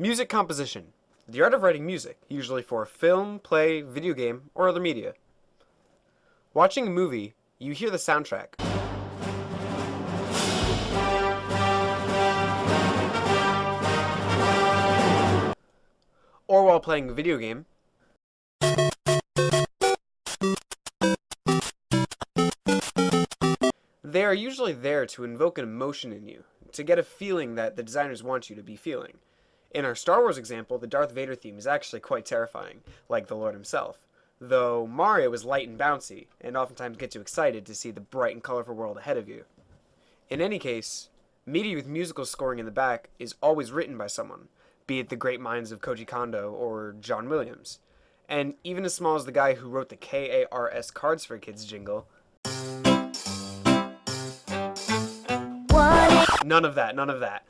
Music composition. The art of writing music, usually for film, play, video game, or other media. Watching a movie, you hear the soundtrack. Or while playing a video game. They are usually there to invoke an emotion in you, to get a feeling that the designers want you to be feeling. In our Star Wars example, the Darth Vader theme is actually quite terrifying, like the Lord himself, though Mario is light and bouncy, and oftentimes gets you excited to see the bright and colorful world ahead of you. In any case, media with musical scoring in the back is always written by someone, be it the great minds of Koji Kondo or John Williams. And even as small as the guy who wrote the KARS Cards for Kids jingle. None of that.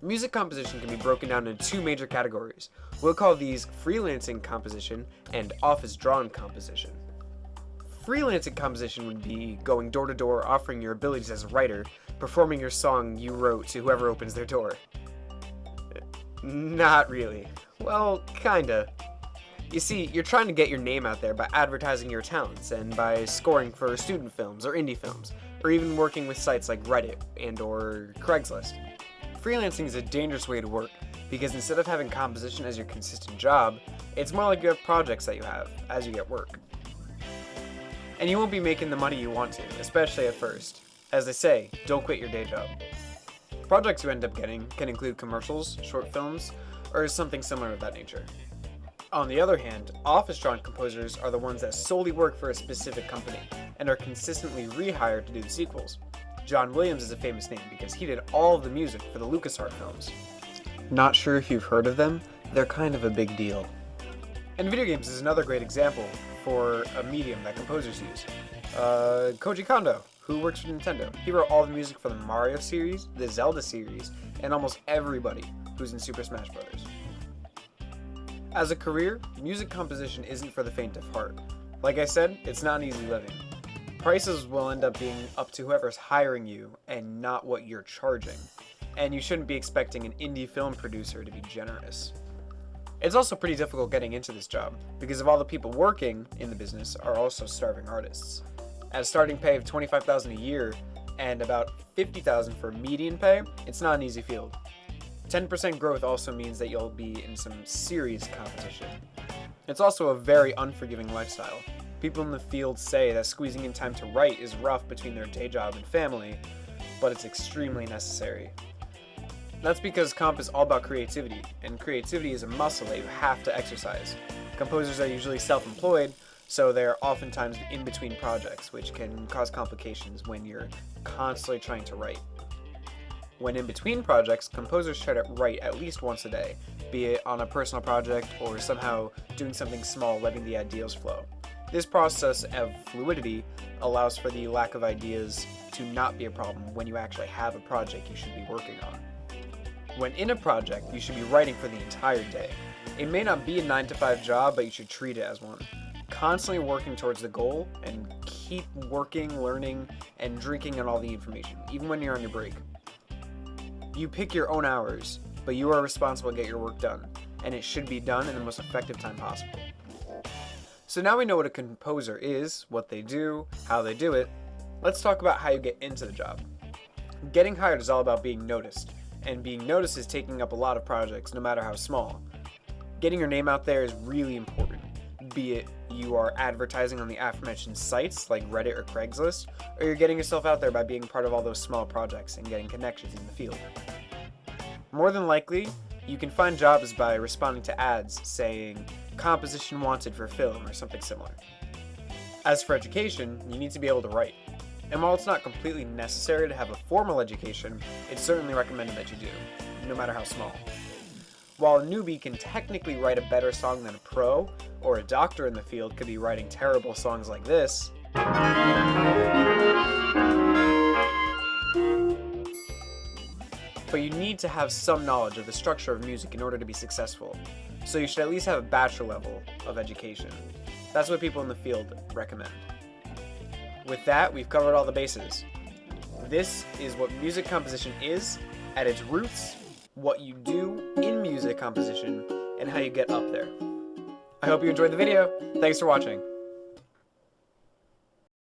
Music composition can be broken down into two major categories. We'll call these freelancing composition and office-drawn composition. Freelancing composition would be going door to door, offering your abilities as a writer, performing your song you wrote to whoever opens their door. Not really. Well, kinda. You see, you're trying to get your name out there by advertising your talents and by scoring for student films or indie films, or even working with sites like Reddit and or Craigslist. Freelancing is a dangerous way to work because instead of having composition as your consistent job, it's more like you have projects that you have as you get work. And you won't be making the money you want to, especially at first. As they say, don't quit your day job. Projects you end up getting can include commercials, short films, or something similar of that nature. On the other hand, office-drawn composers are the ones that solely work for a specific company and are consistently rehired to do the sequels. John Williams is a famous name because he did all of the music for the LucasArts films. Not sure if you've heard of them, they're kind of a big deal. And video games is another great example for a medium that composers use. Koji Kondo, who works for Nintendo. He wrote all the music for the Mario series, the Zelda series, and almost everybody who's in Super Smash Bros. As a career, music composition isn't for the faint of heart. Like I said, it's not an easy living. Prices will end up being up to whoever's hiring you and not what you're charging. And you shouldn't be expecting an indie film producer to be generous. It's also pretty difficult getting into this job because of all the people working in the business are also starving artists. At a starting pay of $25,000 a year and about $50,000 for median pay, it's not an easy field. 10% growth also means that you'll be in some serious competition. It's also a very unforgiving lifestyle. People in the field say that squeezing in time to write is rough between their day job and family, but it's extremely necessary. That's because comp is all about creativity, and creativity is a muscle that you have to exercise. Composers are usually self-employed, so they're oftentimes in between projects, which can cause complications when you're constantly trying to write. When in between projects, composers try to write at least once a day, be it on a personal project or somehow doing something small, letting the ideas flow. This process of fluidity allows for the lack of ideas to not be a problem when you actually have a project you should be working on. When in a project, you should be writing for the entire day. It may not be a 9-to-5 job, but you should treat it as one. Constantly working towards the goal and keep working, learning, and drinking in all the information, even when you're on your break. You pick your own hours, but you are responsible to get your work done, and it should be done in the most effective time possible. So now we know what a composer is, what they do, how they do it. Let's talk about how you get into the job. Getting hired is all about being noticed, and being noticed is taking up a lot of projects, no matter how small. Getting your name out there is really important, be it you are advertising on the aforementioned sites like Reddit or Craigslist, or you're getting yourself out there by being part of all those small projects and getting connections in the field. More than likely, you can find jobs by responding to ads saying, composition wanted for film or something similar. As for education, you need to be able to write. And while it's not completely necessary to have a formal education, it's certainly recommended that you do, no matter how small. While a newbie can technically write a better song than a pro, or a doctor in the field could be writing terrible songs like this, but you need to have some knowledge of the structure of music in order to be successful, so you should at least have a bachelor level of education. That's what people in the field recommend. With that, we've covered all the bases. This is what music composition is at its roots, what you do in music composition, and how you get up there. I hope you enjoyed the video. Thanks for watching.